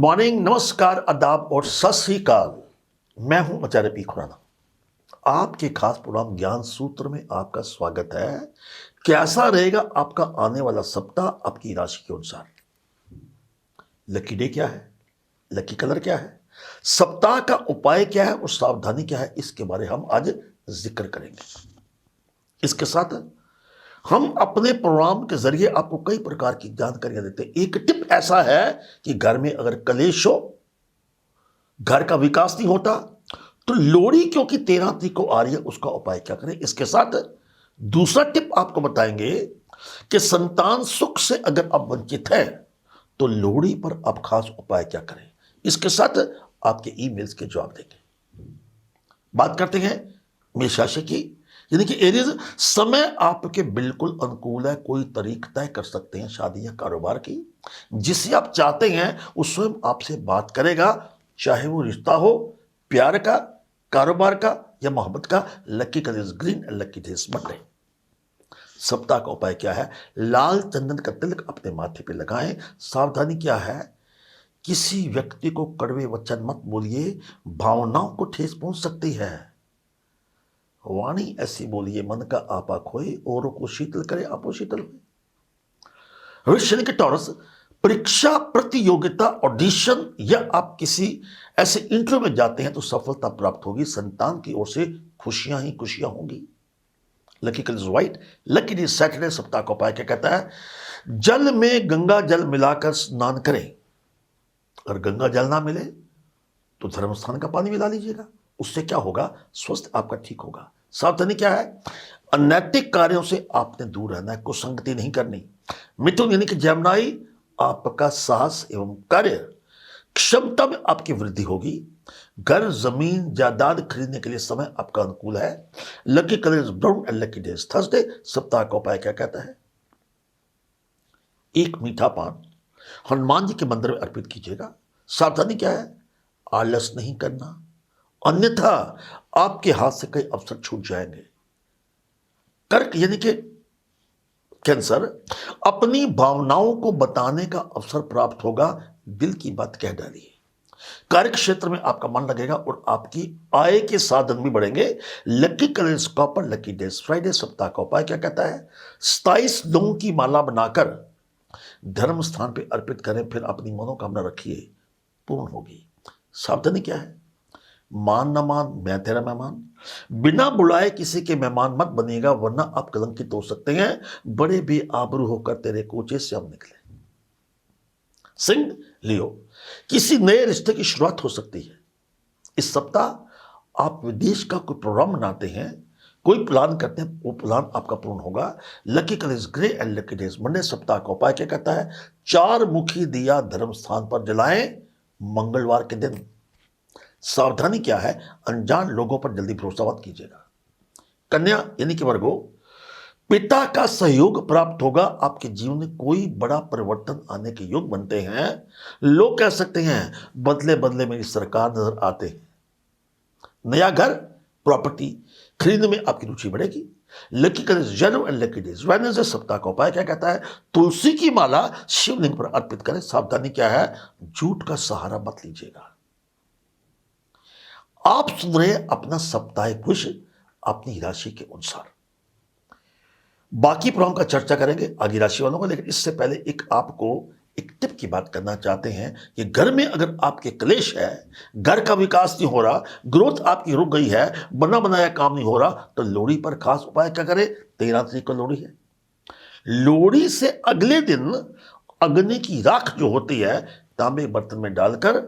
Morning, नमस्कार, आदाब और सत श्री अकाल। मैं हूं आचार्य पी खुराना। आपके खास प्रोग्राम ज्ञान सूत्र में आपका स्वागत है। कैसा रहेगा आपका आने वाला सप्ताह आपकी राशि के अनुसार? लकी डे क्या है, लकी कलर क्या है, सप्ताह का उपाय क्या है और सावधानी क्या है, इसके बारे हम आज जिक्र करेंगे। इसके साथ हम अपने प्रोग्राम के जरिए आपको कई प्रकार की जानकारियां देते हैं। एक टिप ऐसा है कि घर में अगर कलेश हो, घर का विकास नहीं होता, तो लोहड़ी क्योंकि 13 तारीख को आ रही है, उसका उपाय क्या करें। इसके साथ दूसरा टिप आपको बताएंगे कि संतान सुख से अगर आप वंचित हैं तो लोहड़ी पर आप खास उपाय क्या करें। इसके साथ आपके ईमेल्स के जवाब देंगे। बात करते हैं मेष राशि की, यानी कि एरीज। समय आपके बिल्कुल अनुकूल है। कोई तारीख तय कर सकते हैं शादी या कारोबार की, जिसे आप चाहते हैं वो स्वयं आपसे बात करेगा, चाहे वो रिश्ता हो, प्यार का, कारोबार का या मोहब्बत का। Lucky colour green, lucky days Monday. सप्ताह का उपाय क्या है? लाल चंदन का तिलक अपने माथे पे लगाएं। सावधानी क्या है? किसी व्यक्ति को कड़वे वचन मत बोलिए, भावनाओं को ठेस पहुंच सकती है। वाणी ऐसी बोलिए मन का आपा खोए, औरों को शीतल करे आपो शीतल हुए। वृश्चिक के टॉरस, परीक्षा, प्रतियोगिता, ऑडिशन या आप किसी ऐसे इंटरव्यू में जाते हैं तो सफलता प्राप्त होगी। संतान की ओर से खुशियां ही खुशियां होंगी। Lucky colour white, lucky day Saturday. सप्ताह का उपाय क्या कहता है? जल में गंगा जल मिलाकर स्नान करें। अगर गंगा जल ना मिले तो धर्म स्थान का पानी मिला लीजिएगा। उससे क्या होगा? स्वास्थ्य आपका ठीक होगा। सावधानी क्या है? अनैतिक कार्यों से आपने दूर रहना है, कुसंगति नहीं करनी। मिथुन यानी कि जमनाई, आपका साहस एवं कार्य क्षमता में आपकी वृद्धि होगी। घर, जमीन, जायदाद खरीदने के लिए समय आपका अनुकूल है। Lucky colour is brown and lucky days Thursday. सप्ताह का उपाय क्या कहता है? एक मीठा पान हनुमान जी के मंदिर में अर्पित कीजिएगा। सावधानी क्या है? आलस नहीं करना, अन्यथा आपके हाथ से कई अवसर छूट जाएंगे। कर्क यानी कि कैंसर, अपनी भावनाओं को बताने का अवसर प्राप्त होगा। दिल की बात कह डालिए। कार्य क्षेत्र में आपका मन लगेगा और आपकी आय के साधन भी बढ़ेंगे। Lucky colour is copper, lucky days Friday. सप्ताह का उपाय क्या कहता है? 27 लौंग की माला बनाकर धर्म स्थान पर अर्पित करें, फिर अपनी मनोकामना रखिए, पूर्ण होगी। सावधानी क्या है? मान न मान, मैं तेरा मेहमान। बिना बुलाए किसी के मेहमान मत बनिएगा, वरना आप कलंकित हो सकते हैं। बड़े बेआबरू होकर तेरे कोचे से हम निकले। सिंह, लियो, किसी नए रिश्ते की शुरुआत हो सकती है। इस सप्ताह आप विदेश का कोई प्रोग्राम बनाते हैं, कोई प्लान करते हैं, वो प्लान आपका पूर्ण होगा। Lucky colour is grey and lucky days Monday. सप्ताह का उपाय क्या कहता है? 4 मुखी दिया धर्म स्थान पर जलाएं मंगलवार के दिन। सावधानी क्या है? अनजान लोगों पर जल्दी भरोसा मत कीजिएगा। कन्या यानी कि वर्गो, पिता का सहयोग प्राप्त होगा। आपके जीवन में कोई बड़ा परिवर्तन आने के योग बनते हैं। लोग कह सकते हैं बदले बदले मेरी सरकार नजर आते हैं। नया घर, प्रॉपर्टी खरीदने में आपकी रुचि बढ़ेगी। Lucky colour yellow and lucky days Wednesday. सप्ताह का उपाय क्या कहता है? तुलसी की माला शिवलिंग पर अर्पित करें। सावधानी क्या है? झूठ का सहारा मत लीजिएगा। आप सुन रहे हैं अपना साप्ताहिक विष अपनी राशि के अनुसार। बाकी प्रोग्राम का चर्चा करेंगे आगे राशि वालों का, लेकिन इससे पहले आपको एक टिप की बात करना चाहते हैं कि घर में अगर आपके क्लेश है, घर का विकास नहीं हो रहा, ग्रोथ आपकी रुक गई है, बना बनाया काम नहीं हो रहा, तो लोहड़ी पर खास उपाय क्या करें? 13 तारीख को लोहड़ी है। लोहड़ी से अगले दिन अग्नि की राख जो होती है, तांबे बर्तन में डालकर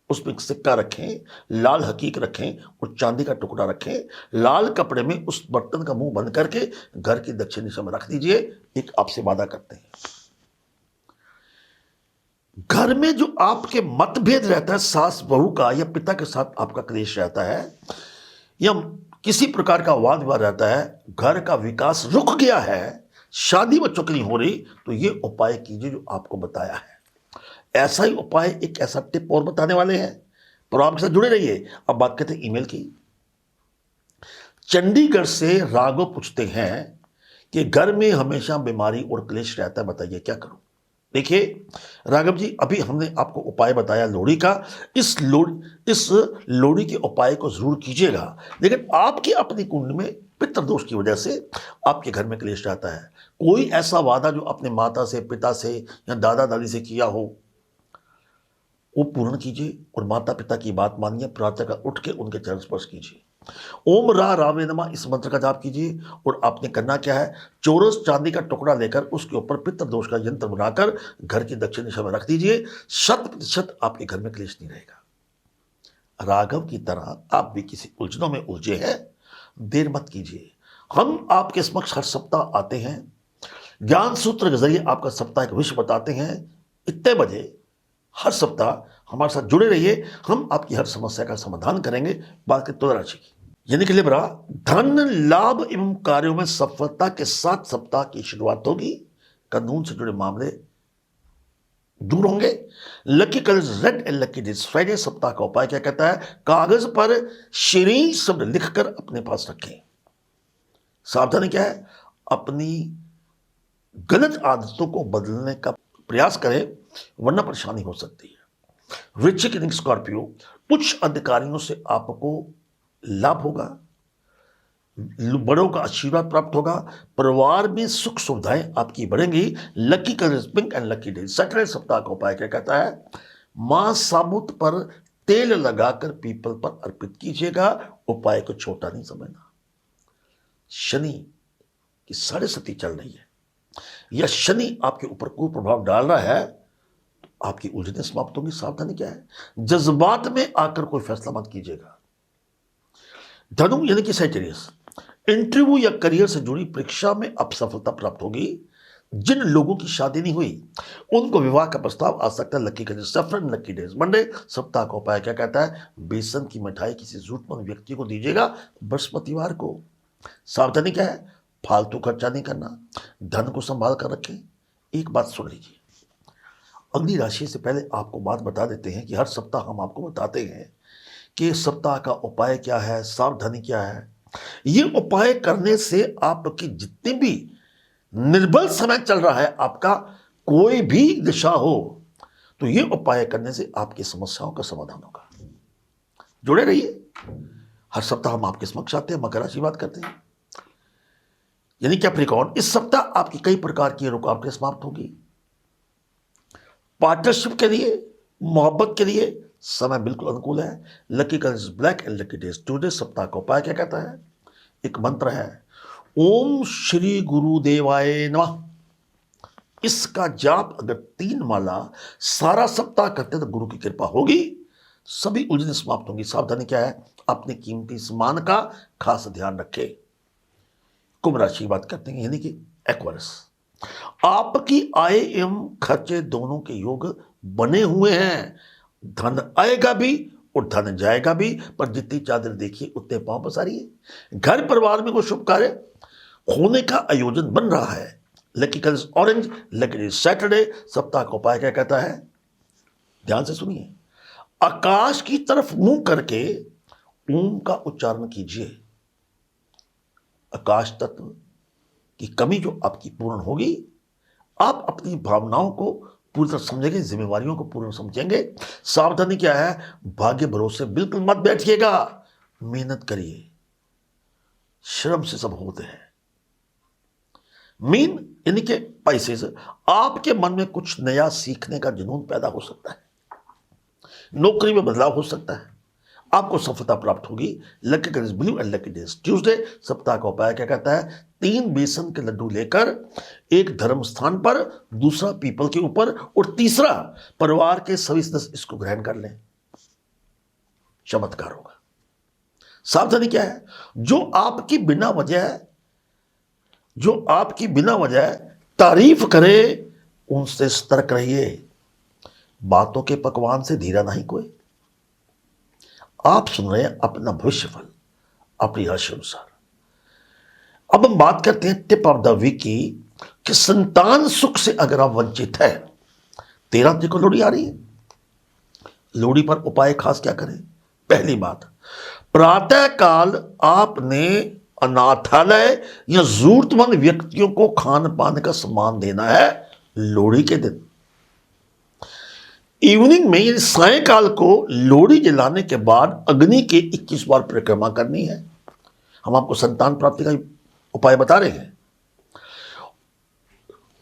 उसमें सिक्का रखें, लाल हकीक रखें और चांदी का टुकड़ा रखें। लाल कपड़े में उस बर्तन का मुंह बंद करके घर की दक्षिण दिशा में रख दीजिए। एक आपसे वादा करते हैं, घर में जो आपके मतभेद रहता है, सास बहू का या पिता के साथ आपका क्लेश रहता है या किसी प्रकार का वाद विवाद रहता है, घर का विकास रुक गया है, शादी बच्चों की नहीं हो रही, तो ये उपाय कीजिए जो आपको बताया है। ऐसा ही उपाय, एक ऐसा टिप और बताने वाले हैं, प्रोग्राम के साथ जुड़े रहिए। अब बात करते हैं ईमेल की। चंडीगढ़ से राघव पूछते हैं कि घर में हमेशा बीमारी और क्लेश रहता है, बताइए क्या करूं। देखिए राघव जी, अभी हमने आपको उपाय बताया लोहड़ी का। इस लोहड़ी के उपाय को जरूर कीजिएगा, लेकिन आपकी अपनी कुंडली में पितृदोष की वजह से आपके घर में क्लेश रहता है। कोई ऐसा वादा जो अपने माता से, पिता से या दादा दादी से किया हो, वो पूर्ण कीजिए और माता पिता की बात मानिए। प्रातः उठ के उनके चरण स्पर्श कीजिए। ओम रा रावे नमः इस मंत्र का जाप कीजिए। और आपने करना क्या है, चौरस चांदी का टुकड़ा लेकर उसके ऊपर पितृ दोष का यंत्र बनाकर घर की दक्षिण दिशा में रख दीजिए। 100% आपके घर में क्लेश नहीं रहेगा। राघव की तरह आप भी किसी उलझनों में उलझे हैं, देर मत कीजिए। हम आपके समक्ष हर सप्ताह आते हैं, ज्ञान सूत्र के जरिए आपका सप्ताह एक विषय बताते हैं। इतने बजे हर सप्ताह हमारे साथ जुड़े रहिए, हम आपकी हर समस्या का समाधान करेंगे। बात की तुला राशि की, यानी कि लिब्रा, धन लाभ एवं कार्यों में सफलता के साथ सप्ताह की शुरुआत होगी। कानून से जुड़े मामले दूर होंगे। Lucky colours red and lucky days Friday. सप्ताह का उपाय क्या कहता है, कागज पर श्री शब्द लिखकर अपने पास रखें। सावधानी क्या है, अपनी गलत आदतों को बदलने का प्रयास करें, वरना परेशानी हो सकती है। वृश्चिक यानी स्कॉर्पियो, उच्च अधिकारियों से आपको लाभ होगा, बड़ों का आशीर्वाद प्राप्त होगा, परिवार में सुख सुविधाएं आपकी बढ़ेंगी। Lucky colour pink and lucky day. Saturday सप्ताह का उपाय क्या कहता है, मां साबुत पर तेल लगाकर पीपल पर अर्पित कीजिएगा। उपाय को छोटा नहीं समझना। शनि की 7.5 चल रही है, या शनि आपके ऊपर कोई प्रभाव डाल रहा है, तो आपकी उलझनें समाप्त होंगी। सावधानी क्या है, जज्बात में आकर कोई फैसला मत कीजिएगा। धनु यानी कि सैजिटेरियस, इंटरव्यू या करियर से जुड़ी परीक्षा में अब सफलता प्राप्त होगी। जिन लोगों की शादी नहीं हुई उनको विवाह का प्रस्ताव आ सकता है। Lucky colour saffron, lucky days Monday. सप्ताह का उपाय क्या कहता है, बेसन की मिठाई किसी जरूरतमंद व्यक्ति को दीजिएगा बृहस्पतिवार को। सावधानी क्या है, फालतू खर्चा नहीं करना, धन को संभाल कर रखें। एक बात सुन लीजिए, अगली राशि से पहले आपको बात बता देते हैं कि हर सप्ताह हम आपको बताते हैं कि सप्ताह का उपाय क्या है, सावधानी क्या है। ये उपाय करने से आपकी जितनी भी निर्बल समय चल रहा है, आपका कोई भी दिशा हो, तो ये उपाय करने से आपकी समस्याओं का समाधान होगा। जुड़े रहिए, हर सप्ताह हम आपके समक्ष आते हैं, मकर राशि बात करते हैं। यानी कैप्रिकॉर्न, इस सप्ताह आपकी कई प्रकार की रुकावटें समाप्त होगी। पार्टनरशिप के लिए, मोहब्बत के लिए समय बिल्कुल अनुकूल है। Lucky colours black and lucky days today. सप्ताह का उपाय क्या कहता है, एक मंत्र है, ओम श्री गुरुदेवाय नमः। इसका जाप अगर 3 माला सारा सप्ताह करते तो गुरु की कृपा होगी, सभी उलझनें समाप्त होंगी। सावधानी क्या है, अपने कीमती सामान का खास ध्यान रखें। कुंभ राशि की बात करते हैं, यानी कि एक्वारिस, आपकी आय एवं खर्चे दोनों के योग बने हुए हैं। धन आएगा भी और धन जाएगा भी, पर जितनी चादर देखिए उतने पांव पसारिए। घर परिवार में कोई शुभ कार्य होने का आयोजन बन रहा है। Lucky colours orange, lucky day Saturday. सप्ताह का उपाय क्या कहता है, ध्यान से सुनिए, आकाश की तरफ मुंह करके ओम का उच्चारण कीजिए। आकाश तत्व की कमी जो आपकी पूर्ण होगी, आप अपनी भावनाओं को पूरी तरह समझेंगे, जिम्मेवारियों को पूर्ण समझेंगे। सावधानी क्या है, भाग्य भरोसे बिल्कुल मत बैठिएगा, मेहनत करिए, श्रम से सब होते हैं। मीन यानी कि पैसे से आपके मन में कुछ नया सीखने का जुनून पैदा हो सकता है, नौकरी में बदलाव हो सकता है, आपको सफलता प्राप्त होगी। Lucky colours blue and lucky days Tuesday. सप्ताह का उपाय क्या कहता है, 3 बेसन के लड्डू लेकर एक धर्म स्थान पर, दूसरा पीपल के ऊपर और तीसरा परिवार के सभी सदस्य इसको ग्रहण कर लें, चमत्कार होगा। सावधानी क्या है, जो आपकी बिना वजह तारीफ करे उनसे सतर्क रहिए। बातों के पकवान से धीरा नहीं कोई। आप सुन रहे हैं अपना भविष्य फल अपनी राशि अनुसार। अब हम बात करते हैं टिप ऑफ द वीक की, कि संतान सुख से अगर आप वंचित है, 13 तारीख को लोहड़ी आ रही है, लोहड़ी पर उपाय खास क्या करें। पहली बात, प्रातः काल आपने अनाथालय या जरूरतमंद व्यक्तियों को खान पान का सामान देना है लोहड़ी के दिन। इवनिंग में यानी सायंकाल को लोहड़ी जलाने के बाद अग्नि के 21 बार परिक्रमा करनी है। हम आपको संतान प्राप्ति का उपाय बता रहे हैं।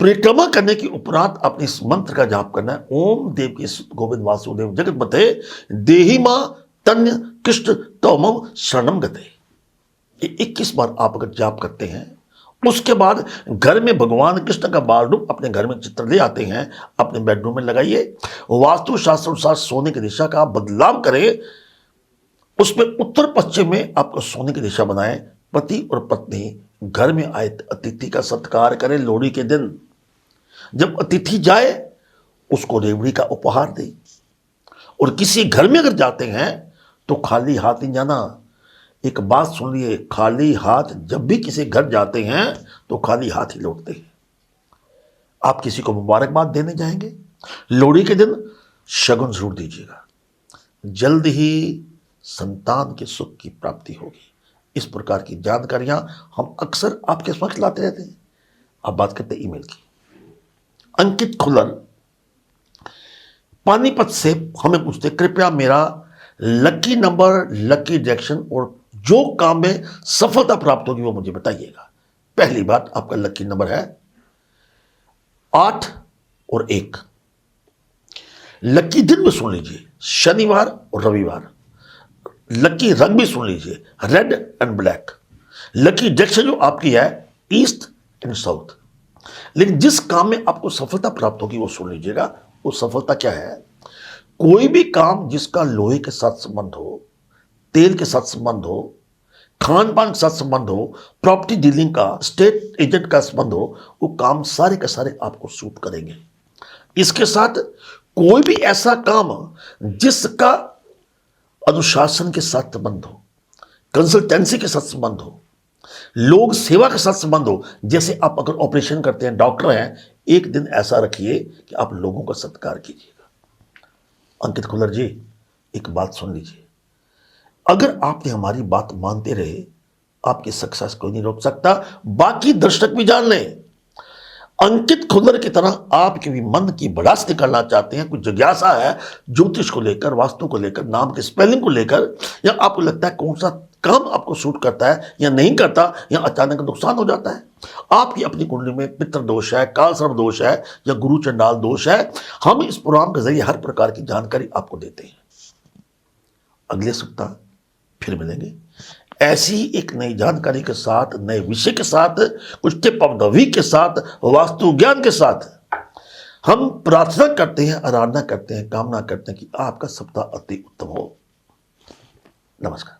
परिक्रमा करने के उपरांत अपने इस मंत्र का जाप करना है, ओम देव की गोविंद वासुदेव जगतपते देहि मां तन्य कृष्ण तमम शरणम गते। ये 21 बार आप अगर जाप करते हैं, उसके बाद घर में भगवान कृष्ण का बाल रूप अपने घर में चित्र ले आते हैं, अपने बेडरूम में लगाइए। वास्तु शास्त्र अनुसार सोने की दिशा का आप बदलाव करें, उसमें उत्तर पश्चिम में आपको सोने की दिशा बनाएं। पति और पत्नी घर में आए अतिथि का सत्कार करें। लोहड़ी के दिन जब अतिथि जाए उसको रेवड़ी का उपहार दें। और किसी घर में अगर जाते हैं तो खाली हाथ नहीं जाना। एक बात सुन लिए, खाली हाथ जब भी किसी घर जाते हैं तो खाली हाथ ही लौटते हैं। आप किसी को मुबारकबाद देने जाएंगे, लोहड़ी के दिन शगुन जरूर दीजिएगा, जल्द ही संतान के सुख की प्राप्ति होगी। इस प्रकार की जानकारियां हम अक्सर आपके समक्ष लाते रहते हैं। अब बात करते हैं ईमेल की। अंकित खुल्लर पानीपत से हमें पूछते, कृपया मेरा लकी नंबर, लकी डायरेक्शन और जो काम में सफलता प्राप्त होगी वो मुझे बताइएगा। पहली बात, आपका लकी नंबर है 8 और 1। लकी दिन में सुन लीजिए, शनिवार और रविवार। लकी रंग भी सुन लीजिए, red and black. Lucky direction जो आपकी है ईस्ट एंड साउथ। लेकिन जिस काम में आपको सफलता प्राप्त होगी वो सुन लीजिएगा। वो सफलता क्या है? कोई भी काम जिसका लोहे के साथ संबंध हो, तेल के साथ संबंध हो, खान पान के साथ संबंध हो, प्रॉपर्टी डीलिंग का, स्टेट एजेंट का संबंध हो, वो काम सारे के सारे आपको सूट करेंगे। इसके साथ कोई भी ऐसा काम जिसका अनुशासन के साथ संबंध हो, कंसल्टेंसी के साथ संबंध हो, लोग सेवा के साथ संबंध हो, जैसे आप अगर ऑपरेशन करते हैं, डॉक्टर हैं, एक दिन ऐसा रखिए कि आप लोगों का सत्कार कीजिएगा। अंकित खुल्लर जी, एक बात सुन लीजिए, अगर आपने हमारी बात मानते रहे, आपकी सक्सेस कोई नहीं रोक सकता। बाकी दर्शक भी जान लें, अंकित खुल्लर की तरह आपके भी मन की भड़ास निकालना चाहते हैं, कुछ जिज्ञासा है ज्योतिष को लेकर, वास्तु को लेकर, नाम के स्पेलिंग को लेकर, या आपको लगता है कौन सा काम आपको सूट करता है या नहीं करता, या अचानक नुकसान हो जाता है, आपकी अपनी कुंडली में पितृ दोष है, काल सर्प दोष है या गुरु चंडाल दोष है, हम इस प्रोग्राम के जरिए हर प्रकार की जानकारी आपको देते हैं। अगले सप्ताह फिर मिलेंगे ऐसी ही एक नई जानकारी के साथ, नए विषय के साथ, कुछ टिप ऑफ द वीक के साथ, वास्तु ज्ञान के साथ। हम प्रार्थना करते हैं, आराधना करते हैं, कामना करते हैं कि आपका सप्ताह अति उत्तम हो। नमस्कार।